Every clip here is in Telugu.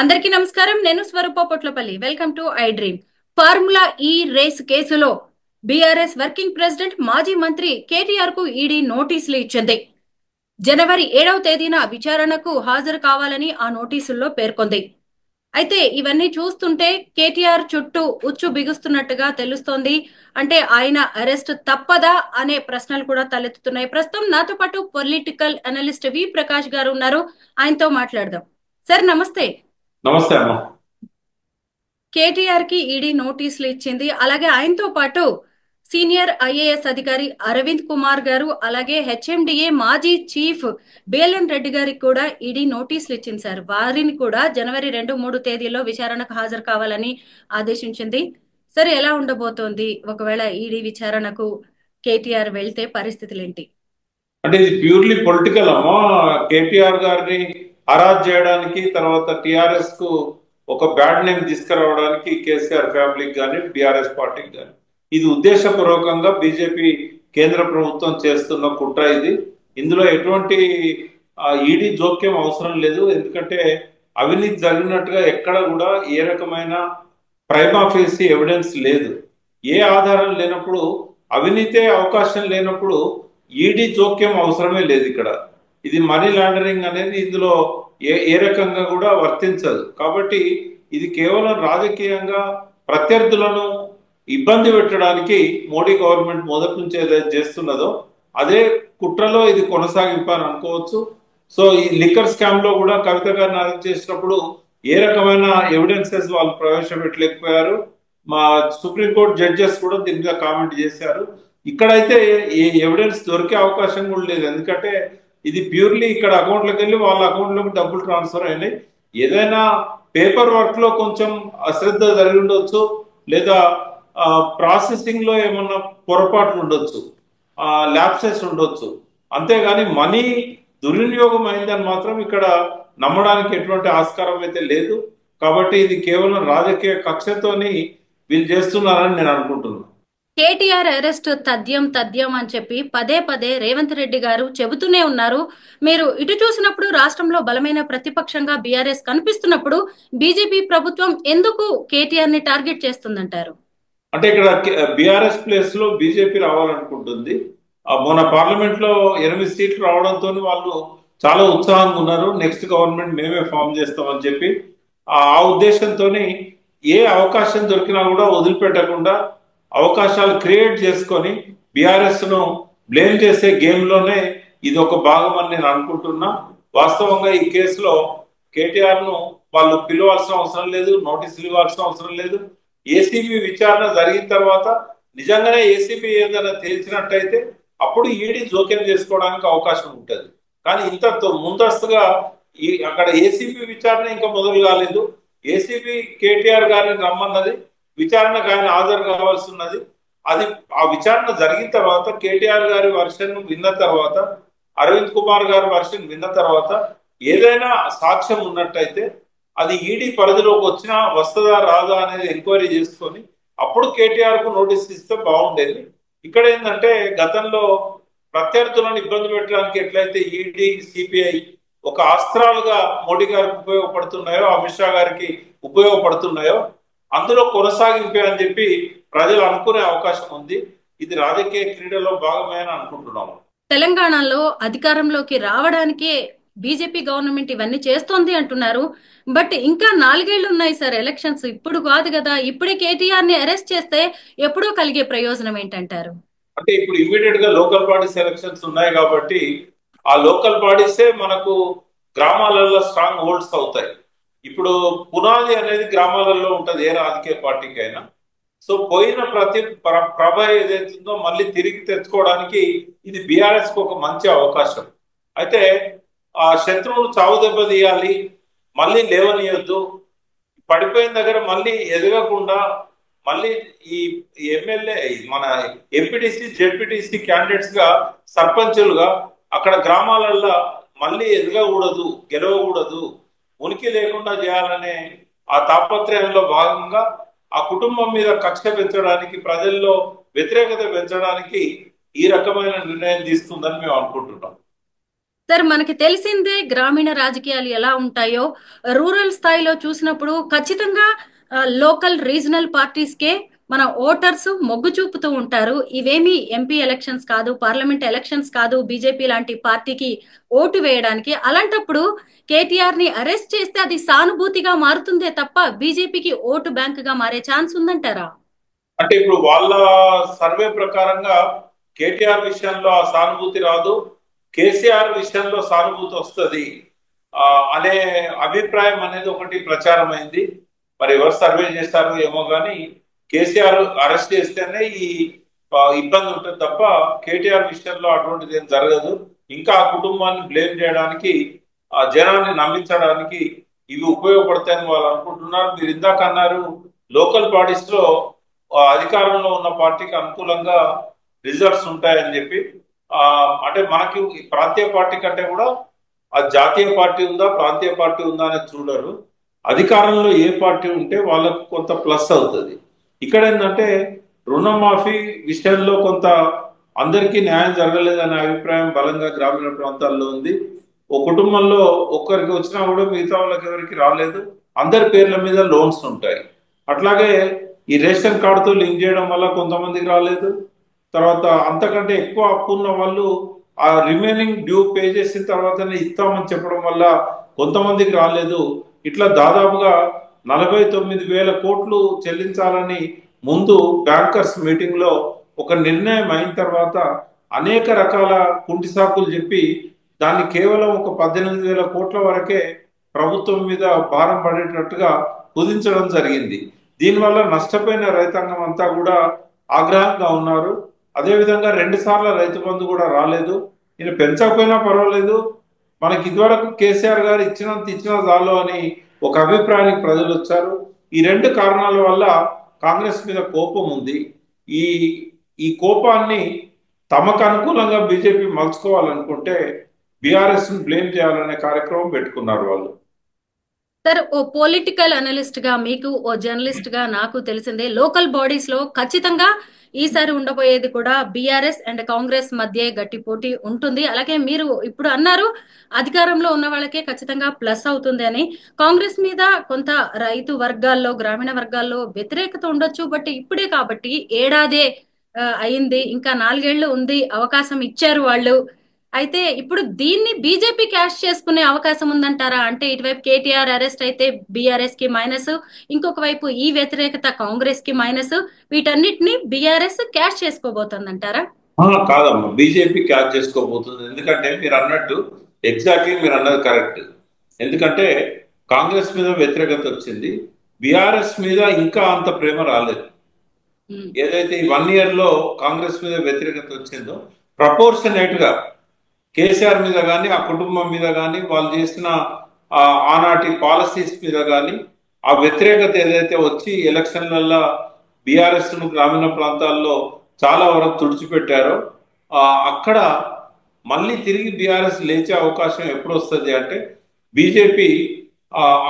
అందరికీ నమస్కారం. నేను Swaroopa Potlapalli. Welcome to I dream. Formula E race కేసులో బీఆర్ఎస్ వర్కింగ్ ప్రెసిడెంట్ మాజీ మంత్రి కేటీఆర్ కు ఈడీ నోటీసులు ఇచ్చింది. జనవరి 7వ తేదీన విచారణకు హాజరు కావాలని ఆ నోటీసుల్లో పేర్కొంది. అయితే ఇవన్నీ చూస్తుంటే కేటీఆర్ చుట్టూ ఉచ్చు బిగుస్తున్నట్టుగా తెలుస్తోంది. అంటే ఆయన అరెస్ట్ తప్పదా అనే ప్రశ్నలు కూడా తలెత్తుతున్నాయి. ప్రస్తుతం నాతో పాటు పొలిటికల్ అనలిస్ట్ వి ప్రకాష్ గారు ఉన్నారు. ఆయనతో మాట్లాడదాం. సార్ నమస్తే. నమస్తే అమ్మ. కేటీఆర్ కి ఈడీ నోటీసులు ఇచ్చింది. అలాగే ఆయనతో పాటు సీనియర్ ఐఏఎస్ అధికారి అరవింద్ కుమార్ గారు, అలాగే హెచ్ఎండిఏ మాజీ చీఫ్ బేలన్ రెడ్డి గారికి కూడా ఈడీ నోటీసులు ఇచ్చింది సార్. వారిని కూడా జనవరి 2, 3 తేదీలో విచారణకు హాజరు కావాలని ఆదేశించింది. సరే, ఎలా ఉండబోతోంది ఒకవేళ ఈడీ విచారణకు కేటీఆర్ వెళ్తే పరిస్థితులేంటి? అంటే ఇది ప్యూర్లీ పొలిటికల్ అమ్మా. కేటీఆర్ గారిని హరాజ్ చేయడానికి, తర్వాత టిఆర్ఎస్ కు ఒక బ్యాడ్ నేమ్ తీసుకురావడానికి కేసీఆర్ ఫ్యామిలీకి కానీ బీఆర్ఎస్ పార్టీకి కానీ ఇది ఉద్దేశపూర్వకంగా బీజేపీ కేంద్ర ప్రభుత్వం చేస్తున్న కుట్ర ఇది. ఇందులో ఎటువంటి ఈడీ జోక్యం అవసరం లేదు. ఎందుకంటే అవినీతి జరిగినట్టుగా ఎక్కడ కూడా ఏ రకమైన ప్రైమా ఫేసి ఎవిడెన్స్ లేదు. ఏ ఆధారం లేనప్పుడు, అవినీతే అవకాశం లేనప్పుడు ఈడీ జోక్యం అవసరమే లేదు. ఇక్కడ ఇది మనీ లాండరింగ్ అనేది ఇందులో ఏ రకంగా కూడా వర్తించదు. కాబట్టి ఇది కేవలం రాజకీయంగా ప్రత్యర్థులను ఇబ్బంది పెట్టడానికి మోడీ గవర్నమెంట్ మొదటి నుంచి ఏదైతే చేస్తున్నదో అదే కుట్రలో ఇది కొనసాగింపు అని అనుకోవచ్చు. సో ఈ లిక్కర్ స్కామ్ లో కూడా కవిత గారిని అరెస్ట్ చేసినప్పుడు ఏ రకమైన ఎవిడెన్సెస్ వాళ్ళు ప్రవేశపెట్టలేకపోయారు. మా సుప్రీంకోర్టు జడ్జెస్ కూడా దీని మీద కామెంట్ చేశారు. ఇక్కడైతే ఈ ఎవిడెన్స్ దొరికే అవకాశం కూడా లేదు. ఎందుకంటే ఇది ప్యూర్లీ ఇక్కడ అకౌంట్లోకి వెళ్ళి వాళ్ళ అకౌంట్లోకి డబ్బులు ట్రాన్స్ఫర్ అయినాయి. ఏదైనా పేపర్ వర్క్ లో కొంచెం అశ్రద్ధ జరిగి ఉండొచ్చు, లేదా ప్రాసెసింగ్ లో ఏమన్నా పొరపాట్లు ఉండొచ్చు, ల్యాప్సెస్ ఉండొచ్చు. అంతేగాని మనీ దుర్వినియోగం అయిందని మాత్రం ఇక్కడ నమ్మడానికి ఎటువంటి ఆస్కారం అయితే లేదు. కాబట్టి ఇది కేవలం రాజకీయ కక్షతోని వీళ్ళు చేస్తున్నారని నేను అనుకుంటున్నాను. కేటీఆర్ అరెస్ట్ తథ్యం అని చెప్పి పదే పదే రేవంత్ రెడ్డి గారు చెబుతూనే ఉన్నారు. మీరు ఇటు చూసినప్పుడు రాష్ట్రంలో బలమైన ప్రతిపక్షంగా బీఆర్ఎస్ కనిపిస్తున్నప్పుడు బీజేపీ ప్రభుత్వం ఎందుకు కేటీఆర్ ని టార్గెట్ చేస్తుందంటారు? అంటే ఇక్కడ బీఆర్ఎస్ ప్లేస్ లో బీజేపీ రావాలనుకుంటుంది. మొన్న పార్లమెంట్ లో 8 సీట్లు రావడంతో వాళ్ళు చాలా ఉత్సాహంగా ఉన్నారు. నెక్స్ట్ గవర్నమెంట్ మేమే ఫామ్ చేస్తామని చెప్పి ఆ ఉద్దేశంతో ఏ అవకాశం దొరికినా కూడా వదిలిపెట్టకుండా అవకాశాలు క్రియేట్ చేసుకొని బీఆర్ఎస్ ను బ్లేమ్ చేసే గేమ్ లోనే ఇది ఒక భాగం అని నేను అనుకుంటున్నా. వాస్తవంగా ఈ కేసులో కేటీఆర్ ను వాళ్ళు పిలవాల్సిన అవసరం లేదు, నోటీసులు ఇవ్వాల్సిన అవసరం లేదు. ఏసీబీ విచారణ జరిగిన తర్వాత నిజంగానే ఏసీబీ ఏదైనా తేల్చినట్టయితే అప్పుడు ఈడీ జోక్యం చేసుకోవడానికి అవకాశం ఉంటుంది. కానీ ఇంత ముందస్తుగా అక్కడ ఏసీబీ విచారణ ఇంకా మొదలు కాలేదు. ఏసీబీ కేటీఆర్ గారిని రమ్మన్నది, విచారణకు ఆయన హాజరు కావాల్సి ఉన్నది. అది ఆ విచారణ జరిగిన తర్వాత కేటీఆర్ గారి వర్షన్ విన్న తర్వాత, అరవింద్ కుమార్ గారి వర్షన్ విన్న తర్వాత ఏదైనా సాక్ష్యం ఉన్నట్టయితే అది ఈడీ పరిధిలోకి వచ్చినా వస్తుందా రాదా అనేది ఎంక్వైరీ చేసుకొని అప్పుడు కేటీఆర్ కు నోటీస్ ఇస్తే బాగుండేది. ఇక్కడ ఏంటంటే గతంలో ప్రత్యర్థులను ఇబ్బంది పెట్టడానికి ఎట్లయితే ఈడీ, సిబిఐ ఒక అస్త్రాలుగా మోడీ గారికి ఉపయోగపడుతున్నాయో, అమిత్ షా గారికి ఉపయోగపడుతున్నాయో అందులో కొనసాగింపే అని చెప్పి ప్రజలు అనుకునే అవకాశం ఉంది. ఇది రాజకీయ క్రీడలో భాగమే అని అనుకుంటున్నాము. తెలంగాణలో అధికారంలోకి రావడానికే బీజేపీ గవర్నమెంట్ ఇవన్నీ చేస్తోంది అంటున్నారు. బట్ ఇంకా 4 ఏళ్లు ఉన్నాయి సార్ ఎలక్షన్స్. ఇప్పుడు కాదు కదా. ఇప్పుడే కేటీఆర్ ని అరెస్ట్ చేస్తే ఎప్పుడో కలిగే ప్రయోజనం ఏంటంటారు? అంటే ఇప్పుడు ఇమీడియట్ గా లోకల్ బాడీస్ ఎలక్షన్స్ ఉన్నాయి కాబట్టి ఆ లోకల్ బాడీసే మనకు గ్రామాలలో స్ట్రాంగ్ హోల్డ్స్ అవుతాయి. ఇప్పుడు పునాది అనేది గ్రామాలలో ఉంటది ఏ రాజకీయ పార్టీకి అయినా. సో పోయిన ప్రతి ప్రభ ఏదైతుందో మళ్ళీ తిరిగి తెచ్చుకోవడానికి ఇది బీఆర్ఎస్ కు ఒక మంచి అవకాశం. అయితే ఆ శత్రువును చావు దెబ్బ తీయాలి, మళ్ళీ లేవనీయొద్దు, పడిపోయిన దగ్గర మళ్ళీ ఎదగకుండా మళ్ళీ ఈ ఎమ్మెల్యే మన ఎంపీటీసీ, జెడ్పీటీసీ క్యాండిడేట్స్ గా, సర్పంచులుగా అక్కడ గ్రామాలలో మళ్ళీ ఎదగకూడదు, గెలవకూడదు, ఉనికి లేకుండా చేయాలనే ఆ తాపత్రయంలో భాగంగా ఆ కుటుంబం మీద కక్ష పెంచడానికి, ప్రజల్లో వ్యతిరేకత పెంచడానికి ఈ రకమైన నిర్ణయం తీసుకుందని మేము అనుకుంటున్నాం. సార్ మనకి తెలిసిందే గ్రామీణ రాజకీయాలు ఎలా ఉంటాయో. రూరల్ స్థాయిలో చూసినప్పుడు ఖచ్చితంగా లోకల్ రీజనల్ పార్టీస్కే మన ఓటర్స్ మొగ్గు చూపుతూ ఉంటారు. ఇవేమి ఎంపీ ఎలక్షన్స్ కాదు, పార్లమెంట్ ఎలక్షన్స్ కాదు బీజేపీ లాంటి పార్టీకి ఓటు వేయడానికి. అలాంటప్పుడు కేటీఆర్ ని అరెస్ట్ చేస్తే అది సానుభూతిగా మారుతుందే తప్ప బీజేపీకి ఓటు బ్యాంక్ గా మారే ఛాన్స్ ఉందంటారా? అంటే ఇప్పుడు వాళ్ళ సర్వే ప్రకారంగా కేటీఆర్ విషయంలో ఆ సానుభూతి రాదు, కేసీఆర్ విషయంలో సానుభూతి వస్తుంది ఆ, అనే అభిప్రాయం అనేది ఒకటి ప్రచారం అయింది. మరి ఎవరు సర్వే చేస్తారో ఏమో కానీ కేసీఆర్ అరెస్ట్ చేస్తేనే ఈ ఇబ్బంది ఉంటుంది తప్ప కేటీఆర్ విషయంలో అటువంటిది ఏం జరగదు. ఇంకా ఆ కుటుంబాన్ని బ్లేమ్ చేయడానికి, ఆ జనాన్ని నమ్మించడానికి ఇవి ఉపయోగపడతాయని వాళ్ళు అనుకుంటున్నారు. మీరు ఇందాక అన్నారు లోకల్ బాడీస్ లో అధికారంలో ఉన్న పార్టీకి అనుకూలంగా రిజల్ట్స్ ఉంటాయని చెప్పి. ఆ అంటే మనకి ఈ ప్రాంతీయ పార్టీ కంటే కూడా ఆ జాతీయ పార్టీ ఉందా ప్రాంతీయ పార్టీ ఉందా అనేది చూడరు. అధికారంలో ఏ పార్టీ ఉంటే వాళ్ళకు కొంత ప్లస్ అవుతుంది. ఇక్కడ ఏంటంటే రుణమాఫీ విషయంలో కొంత అందరికీ న్యాయం జరగలేదనే అభిప్రాయం బలంగా గ్రామీణ ప్రాంతాల్లో ఉంది. ఓ కుటుంబంలో ఒక్కరికి వచ్చినా కూడా మిగతా వాళ్ళకి ఎవరికి రాలేదు. అందరి పేర్ల మీద లోన్స్ ఉంటాయి. అట్లాగే ఈ రేషన్ కార్డుతో లింక్ చేయడం వల్ల కొంతమందికి రాలేదు. తర్వాత అంతకంటే ఎక్కువ అప్పు ఉన్న వాళ్ళు ఆ రిమైనింగ్ డ్యూ పే చేసిన తర్వాతనే ఇస్తామని చెప్పడం వల్ల కొంతమందికి రాలేదు. ఇట్లా దాదాపుగా 49,000 కోట్లు చెల్లించాలని ముందు బ్యాంకర్స్ మీటింగ్ లో ఒక నిర్ణయం అయిన తర్వాత అనేక రకాల కుంటి సాకులు చెప్పి దాన్ని కేవలం ఒక 18,000 కోట్ల వరకే ప్రభుత్వం మీద భారం పడేటట్టుగా కుదించడం జరిగింది. దీనివల్ల నష్టపోయిన రైతాంగం అంతా కూడా ఆగ్రహంగా ఉన్నారు. అదేవిధంగా 2 సార్లు రైతు బంధు కూడా రాలేదు. ఈయన పెంచకపోయినా పర్వాలేదు, మనకి ఇదివరకు కేసీఆర్ గారు ఇచ్చినా చాలు అని ఒక అభిప్రాయానికి ప్రజలు వచ్చారు. ఈ 2 కారణాల వల్ల కాంగ్రెస్ మీద కోపం ఉంది. ఈ ఈ కోపాన్ని తమకు అనుకూలంగా బీజేపీ మలుచుకోవాలనుకుంటే బీఆర్ఎస్ ని బ్లేమ్ చేయాలనే కార్యక్రమం పెట్టుకున్నారు వాళ్ళు. సార్ ఓ పొలిటికల్ అనలిస్ట్ గా మీకు, ఓ జర్నలిస్ట్ గా నాకు తెలిసిందే లోకల్ బాడీస్ లో ఖచ్చితంగా ఈసారి ఉండబోయేది కూడా బీఆర్ఎస్ అండ్ కాంగ్రెస్ మధ్య గట్టి పోటీ ఉంటుంది. అలాగే మీరు ఇప్పుడు అన్నారు అధికారంలో ఉన్న వాళ్ళకే ఖచ్చితంగా ప్లస్ అవుతుంది అని. కాంగ్రెస్ మీద కొంత రైతు వర్గాల్లో, గ్రామీణ వర్గాల్లో వ్యతిరేకత ఉండొచ్చు. బట్ ఇప్పుడే కాబట్టి ఏడాదే అయింది, ఇంకా 4 ఏళ్లు ఉంది, అవకాశం ఇచ్చారు వాళ్ళు. అయితే ఇప్పుడు దీన్ని బీజేపీ క్యాష్ చేసుకునే అవకాశం ఉందంటారా? అంటే ఇటువైపు కేటీఆర్ అరెస్ట్ అయితే బీఆర్ఎస్ కి మైనస్, ఇంకొక వైపు ఈ వ్యతిరేకత కాంగ్రెస్ కి మైనస్, వీటన్నిటిని బీఆర్ఎస్ క్యాష్ చేసుకోబోతుందంటారా? కాదమ్మా, బీజేపీ క్యాచ్ చేసుకోబోతుంది. ఎందుకంటే మీరు అన్నట్టు ఎగ్జాక్ట్లీ మీరు అన్నది కరెక్ట్. ఎందుకంటే కాంగ్రెస్ మీద వ్యతిరేకత వచ్చింది, బీఆర్ఎస్ మీద ఇంకా అంత ప్రేమ రాలేదు. ఏదైతే ఈ 1 year లో కాంగ్రెస్ మీద వ్యతిరేకత వచ్చిందో ప్రపోర్షనేట్ గా కేసీఆర్ మీద కానీ ఆ కుటుంబం మీద కానీ వాళ్ళు చేసిన ఆనాటి పాలసీస్ మీద కానీ ఆ వ్యతిరేకత ఏదైతే వచ్చి ఎలక్షన్లలో బీఆర్ఎస్ ను గ్రామీణ ప్రాంతాల్లో చాలా వరకు తుడిచిపెట్టారో అక్కడ మళ్ళీ తిరిగి బీఆర్ఎస్ లేచే అవకాశం ఎప్పుడు వస్తుంది అంటే బీజేపీ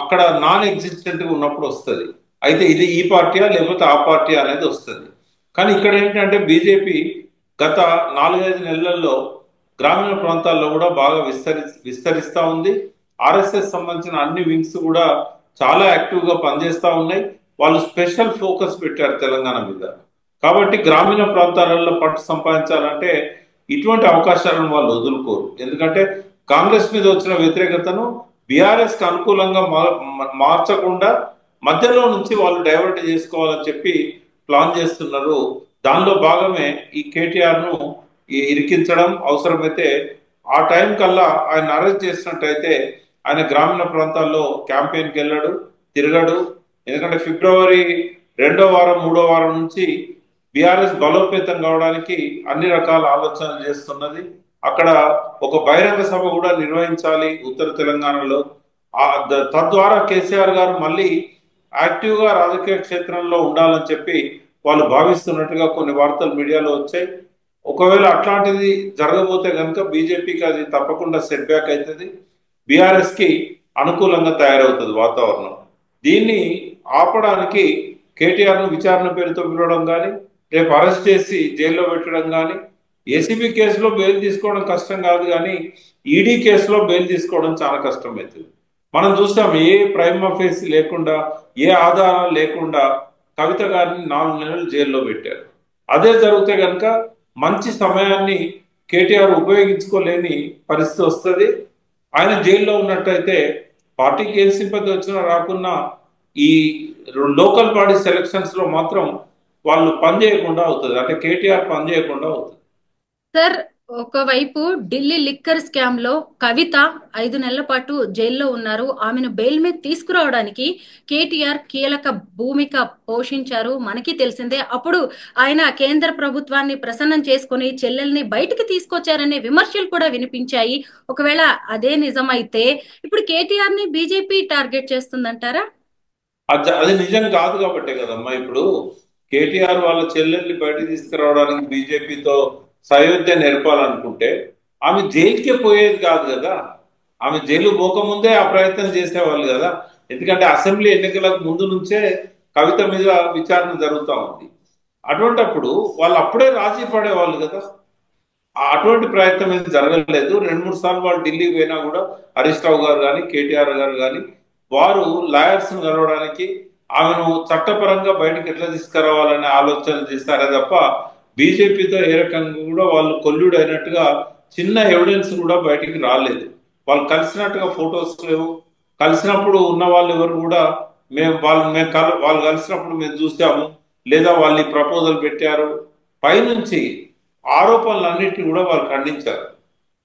అక్కడ నాన్ ఎగ్జిస్టెంట్ గా ఉన్నప్పుడు వస్తుంది. అయితే ఇది ఈ పార్టీయా లేకపోతే ఆ పార్టీ అనేది వస్తుంది. కానీ ఇక్కడ ఏంటంటే బీజేపీ గత 4-5 నెలల్లో గ్రామీణ ప్రాంతాల్లో కూడా బాగా విస్తరిస్తూ ఉంది. ఆర్ఎస్ఎస్ సంబంధించిన అన్ని వింగ్స్ కూడా చాలా యాక్టివ్ గా పనిచేస్తూ ఉన్నాయి. వాళ్ళు స్పెషల్ ఫోకస్ పెట్టారు తెలంగాణ మీద. కాబట్టి గ్రామీణ ప్రాంతాలలో పట్టు సంపాదించాలంటే ఇటువంటి అవకాశాలను వాళ్ళు వదులుకోరు. ఎందుకంటే కాంగ్రెస్ మీద వచ్చిన వ్యతిరేకతను బీఆర్ఎస్ కి అనుకూలంగా మార్చకుండా మధ్యలో నుంచి వాళ్ళు డైవర్ట్ చేసుకోవాలని చెప్పి ప్లాన్ చేస్తున్నారు. దానిలో భాగమే ఈ కేటీఆర్ ను ఇరికించడం. అవసరమైతే ఆ టైం కల్లా ఆయన అరెస్ట్ చేసినట్టయితే ఆయన గ్రామీణ ప్రాంతాల్లో క్యాంపెయిన్కి వెళ్ళాడు, తిరగడు. ఎందుకంటే ఫిబ్రవరి 2వ వారం 3వ వారం నుంచి బీఆర్ఎస్ బలోపేతం కావడానికి అన్ని రకాల ఆలోచనలు చేస్తున్నది. అక్కడ ఒక బహిరంగ సభ కూడా నిర్వహించాలి ఉత్తర తెలంగాణలో. తద్వారా కేసీఆర్ గారు మళ్ళీ యాక్టివ్ గా రాజకీయ క్షేత్రంలో ఉండాలని చెప్పి వాళ్ళు భావిస్తున్నట్టుగా కొన్ని వార్తలు మీడియాలో వచ్చాయి. ఒకవేళ అట్లాంటిది జరగబోతే కనుక బీజేపీకి అది తప్పకుండా సెట్ బ్యాక్ అవుతుంది, బీఆర్ఎస్ కి అనుకూలంగా తయారవుతుంది వాతావరణం. దీన్ని ఆపడానికి కేటీఆర్ ను విచారణ పేరుతో పిలవడం కానీ, రేపు అరెస్ట్ చేసి జైల్లో పెట్టడం కానీ, ఏసీబీ కేసులో బెయిల్ తీసుకోవడం కష్టం కాదు, కానీ ఈడీ కేసులో బెయిల్ తీసుకోవడం చాలా కష్టం అవుతుంది. మనం చూస్తాం, ఏ ప్రైమ్ ఆఫీస్ లేకుండా, ఏ ఆధారాలు లేకుండా కవిత గారిని 4 నెలలు జైల్లో పెట్టారు. అదే జరిగితే కనుక మంచి సమయాన్ని కేటీఆర్ ఉపయోగించుకోలేని పరిస్థితి వస్తుంది. ఆయన జైల్లో ఉన్నట్టయితే పార్టీకి ఏం సింపతి వచ్చినా రాకున్నా ఈ లోకల్ బాడీ సెలక్షన్స్ లో మాత్రం వాళ్ళు పనిచేయకుండా అవుతుంది, అంటే కేటీఆర్ పనిచేయకుండా అవుతుంది. సార్, ఒకవైపు ఢిల్లీ లిక్కర్ స్కామ్ లో కవిత 5 నెలల పాటు జైల్లో ఉన్నారు. ఆమెను బెయిల్ మీద తీసుకురావడానికి కేటీఆర్ కీలక భూమిక పోషించారు, మనకి తెలిసిందే. అప్పుడు ఆయన కేంద్ర ప్రభుత్వాన్ని ప్రసన్నం చేసుకుని చెల్లెల్ని బయటికి తీసుకొచ్చారనే విమర్శలు కూడా వినిపించాయి. ఒకవేళ అదే నిజమైతే ఇప్పుడు కేటీఆర్ ని బీజేపీ టార్గెట్ చేస్తుందంటారా? అది నిజం కాదు కాబట్టే కదమ్మా ఇప్పుడు కేటీఆర్ వాళ్ళ చెల్లెల్ని బయటకు తీసుకురావడానికి బీజేపీతో సయోధ్య నేర్పాలనుకుంటే ఆమె జైలుకే పోయేది కాదు కదా. ఆమె జైలు పోకముందే ఆ ప్రయత్నం చేసేవాళ్ళు కదా. ఎందుకంటే అసెంబ్లీ ఎన్నికలకు ముందు నుంచే కవిత మీద విచారణ జరుగుతూ ఉంది. అటువంటప్పుడు వాళ్ళు అప్పుడే రాజీ పడేవాళ్ళు కదా. అటువంటి ప్రయత్నం ఏం జరగలేదు. 2-3 సార్లు వాళ్ళు ఢిల్లీకి పోయినా కూడా హరీష్ రావు గారు కానీ కేటీఆర్ గారు కానీ వారు లాయర్స్ ను కలవడానికి ఆమెను చట్టపరంగా బయటకు ఎట్లా తీసుకురావాలనే ఆలోచన చేస్తారే తప్ప బీజేపీతో ఏ రకంగా కూడా వాళ్ళు కొల్లుడు అయినట్టుగా చిన్న ఎవిడెన్స్ కూడా బయటికి రాలేదు. వాళ్ళు కలిసినట్టుగా ఫొటోస్ లేవు. కలిసినప్పుడు ఉన్న వాళ్ళు ఎవరు కూడా వాళ్ళు కలిసినప్పుడు మేము చూసాము, లేదా వాళ్ళు ఈ ప్రపోజల్ పెట్టారు, పైనుంచి ఆరోపణలన్నింటినీ కూడా వాళ్ళు ఖండించారు.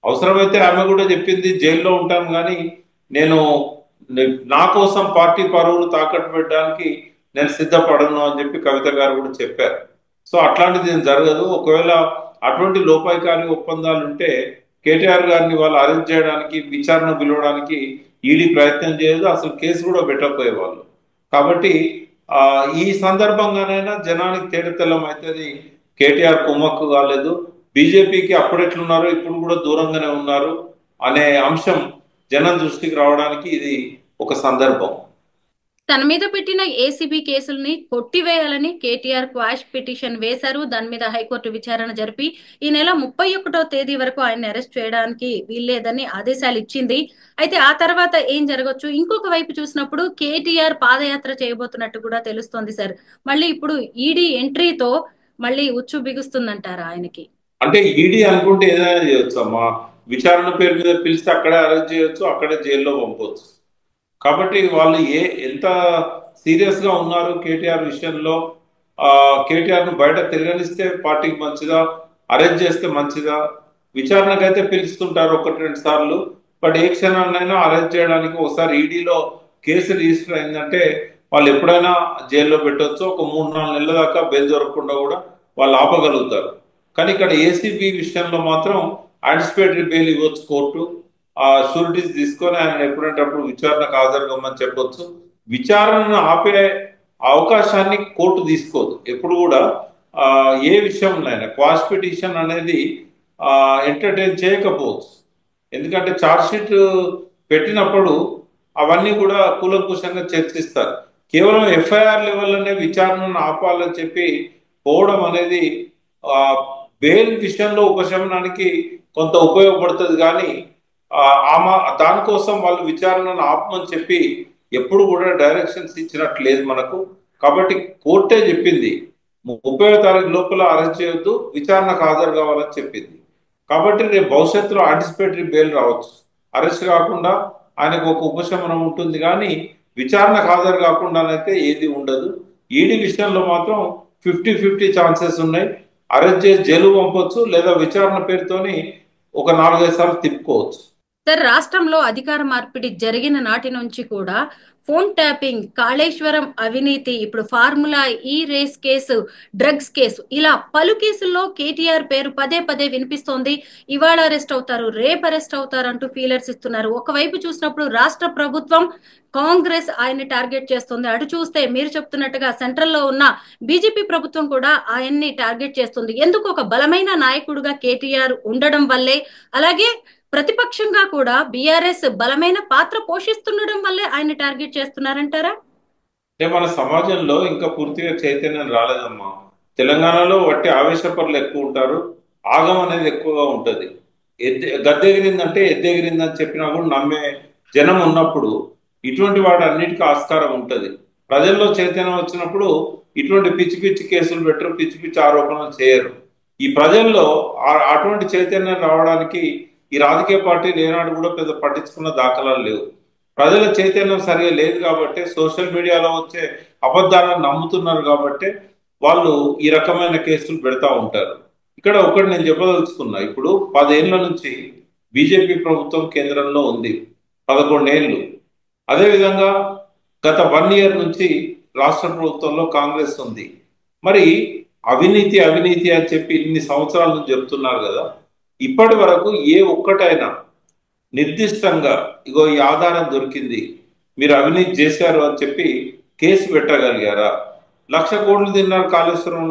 అవసరమైతే ఆమె కూడా చెప్పింది, జైల్లో ఉంటాను కానీ నేను నా కోసం పార్టీ పరువులు తాకట్టు పెట్టడానికి నేను సిద్ధపడను అని చెప్పి కవిత గారు కూడా చెప్పారు. సో అట్లాంటిది ఏం జరగదు. ఒకవేళ అటువంటి లోపాయికారి ఒప్పందాలు ఉంటే కేటీఆర్ గారిని వాళ్ళు అరెస్ట్ చేయడానికి, విచారణ పిలవడానికి ఈడీ ప్రయత్నం చేయదు, అసలు కేసు కూడా పెట్టకపోయేవాళ్ళు. కాబట్టి ఈ సందర్భంగానైనా జనానికి తేటతెల్లం అవుతుంది, కేటీఆర్ కుమ్మక్కు కాలేదు, బీజేపీకి అప్పుడెట్లున్నారో ఇప్పుడు కూడా దూరంగానే ఉన్నారు అనే అంశం జనం దృష్టికి రావడానికి ఇది ఒక సందర్భం. తన మీద పెట్టిన ఏసీబీ కేసుల్ని కొట్టివేయాలని కేటీఆర్ క్వాష్ పిటిషన్ వేశారు. దాని మీద హైకోర్టు విచారణ జరిపి ఈ నెల 31వ తేదీ వరకు ఆయన్ని అరెస్ట్ చేయడానికి వీల్లేదని ఆదేశాలు ఇచ్చింది. అయితే ఆ తర్వాత ఏం జరగచ్చు? ఇంకొక వైపు చూసినప్పుడు కేటీఆర్ పాదయాత్ర చేయబోతున్నట్టు కూడా తెలుస్తోంది సార్. మళ్ళీ ఇప్పుడు ఈడీ ఎంట్రీతో మళ్ళీ ఉచ్చు బిగుస్తుందంటారా ఆయనకి? అంటే ఈడీ అనుకుంటే ఏదైనా చేయొచ్చు అమ్మా. విచారణ పేరు మీద పిలిస్తే అక్కడే అరెస్ట్ చేయొచ్చు, అక్కడే జైల్లో పంపవచ్చు. కాబట్టి వాళ్ళు ఎంత సీరియస్ గా ఉన్నారు కేటీఆర్ విషయంలో, కేటీఆర్ ను బయట తిరగనిస్తే పార్టీకి మంచిదా, అరెస్ట్ చేస్తే మంచిదా? విచారణకైతే పిలుస్తుంటారు 1-2 సార్లు, బట్ ఏ క్షణాన్నైనా అరెస్ట్ చేయడానికి ఒకసారి ఈడీలో కేసు రిజిస్టర్ అయిందంటే వాళ్ళు ఎప్పుడైనా జైల్లో పెట్టవచ్చు. ఒక 3-4 నెలల దాకా బెయిల్ దొరకకుండా కూడా వాళ్ళు ఆపగలుగుతారు. కానీ ఇక్కడ ఏసీబీ విషయంలో మాత్రం యాంటిసిపేటరీ బెయిల్ ఇవ్వచ్చు కోర్టు. షూరిటీస్ తీసుకొని ఆయన ఎప్పుడంటే అప్పుడు విచారణకు హాజరుగమ్మని చెప్పొచ్చు. విచారణను ఆపే అవకాశాన్ని కోర్టు తీసుకోదు ఎప్పుడు కూడా. ఏ విషయంలోనైనా క్వాష్ పిటిషన్ అనేది ఎంటర్టైన్ చేయకపోవచ్చు. ఎందుకంటే ఛార్జ్షీట్ పెట్టినప్పుడు అవన్నీ కూడా కూలంకుషంగా చర్చిస్తారు. కేవలం ఎఫ్ఐఆర్ లెవెల్లోనే విచారణను ఆపాలని చెప్పి పోవడం అనేది బెయిల్ విషయంలో ఉపశమనానికి కొంత ఉపయోగపడుతుంది, కానీ దానికోసం వాళ్ళు విచారణను ఆపమని చెప్పి ఎప్పుడు కూడా డైరెక్షన్స్ ఇచ్చినట్టు లేదు మనకు. కాబట్టి కోర్టే చెప్పింది 30వ తారీఖు లోపల అరెస్ట్ చేయొద్దు, విచారణకు హాజరు కావాలని చెప్పింది. కాబట్టి రేపు భవిష్యత్తులో యాంటిసిపేటరీ బెయిల్ రావచ్చు. అరెస్ట్ కాకుండా ఆయనకు ఒక ఉపశమనం ఉంటుంది, కానీ విచారణకు హాజరు కాకుండానైతే ఏది ఉండదు. ఈడీ విషయంలో మాత్రం 50-50 ఛాన్సెస్ ఉన్నాయి. అరెస్ట్ చేసి జైలు పంపొచ్చు, లేదా విచారణ పేరుతోని ఒక 4-5 సార్లు తిప్పుకోవచ్చు. సార్, రాష్ట్రంలో అధికార మార్పిడి జరిగిన నాటి నుంచి కూడా ఫోన్ ట్యాపింగ్, కాళేశ్వరం అవినీతి, ఇప్పుడు formula E race case, drugs case, ఇలా పలు కేసుల్లో కేటీఆర్ పేరు పదే పదే వినిపిస్తోంది. ఇవాళ అరెస్ట్ అవుతారు, రేపు అరెస్ట్ అవుతారు అంటూ ఫీలర్స్ ఇస్తున్నారు. ఒకవైపు చూసినప్పుడు రాష్ట్ర ప్రభుత్వం, కాంగ్రెస్ ఆయన్ని టార్గెట్ చేస్తుంది. అటు చూస్తే మీరు చెప్తున్నట్టుగా సెంట్రల్లో ఉన్న బీజేపీ ప్రభుత్వం కూడా ఆయన్ని టార్గెట్ చేస్తుంది. ఎందుకు? ఒక బలమైన నాయకుడుగా కేటీఆర్ ఉండడం వల్లే, అలాగే ప్రతిపక్షంగా కూడా బీఆర్ఎస్ బలమైన పాత్ర పోషిస్తుండడం వల్లే ఆయన టార్గెట్ చేస్తున్నారంటారా? అంటే మన సమాజంలో ఇంకా పూర్తిగా చైతన్యం రాలేదమ్మా. తెలంగాణలో వట్టి ఆవేశపరులు ఎక్కువ ఉంటారు. ఆగం అనేది ఎక్కువగా ఉంటుంది. గద్దెగిరిందంటే ఎద్దెగిరిందని చెప్పినా కూడా నమ్మే జనం ఉన్నప్పుడు ఇటువంటి వాటి అన్నిటికీ ఆస్కారం ఉంటుంది. ప్రజల్లో చైతన్యం వచ్చినప్పుడు ఇటువంటి పిచ్చి పిచ్చి కేసులు పెట్టరు, పిచ్చి పిచ్చి ఆరోపణలు చేయరు. ఈ ప్రజల్లో అటువంటి చైతన్యం రావడానికి ఈ రాజకీయ పార్టీలు ఏనాడు కూడా పెద్ద పట్టించుకున్న దాఖలాలు లేవు. ప్రజల చైతన్యం సరిగా లేదు కాబట్టి, సోషల్ మీడియాలో వచ్చే అబద్ధాలను నమ్ముతున్నారు కాబట్టి వాళ్ళు ఈ రకమైన కేసులు పెడతా ఉంటారు. ఇక్కడ ఒకటి నేను చెప్పదలుచుకున్నా, ఇప్పుడు 10 ఏళ్ల నుంచి బీజేపీ ప్రభుత్వం కేంద్రంలో ఉంది, 11 ఏళ్ళు. అదేవిధంగా గత 1 ఇయర్ నుంచి రాష్ట్ర ప్రభుత్వంలో కాంగ్రెస్ ఉంది. మరి అవినీతి అవినీతి అని చెప్పి ఇన్ని సంవత్సరాల నుంచి చెప్తున్నారు కదా, ఇప్పటి వరకు ఏ ఒక్కటైనా నిర్దిష్టంగా ఇగో ఈ ఆధారం దొరికింది, మీరు అవినీతి చేశారు అని చెప్పి కేసు పెట్టగలిగారా? 1,00,00,000 కోట్లు తిన్నారు కాళేశ్వరం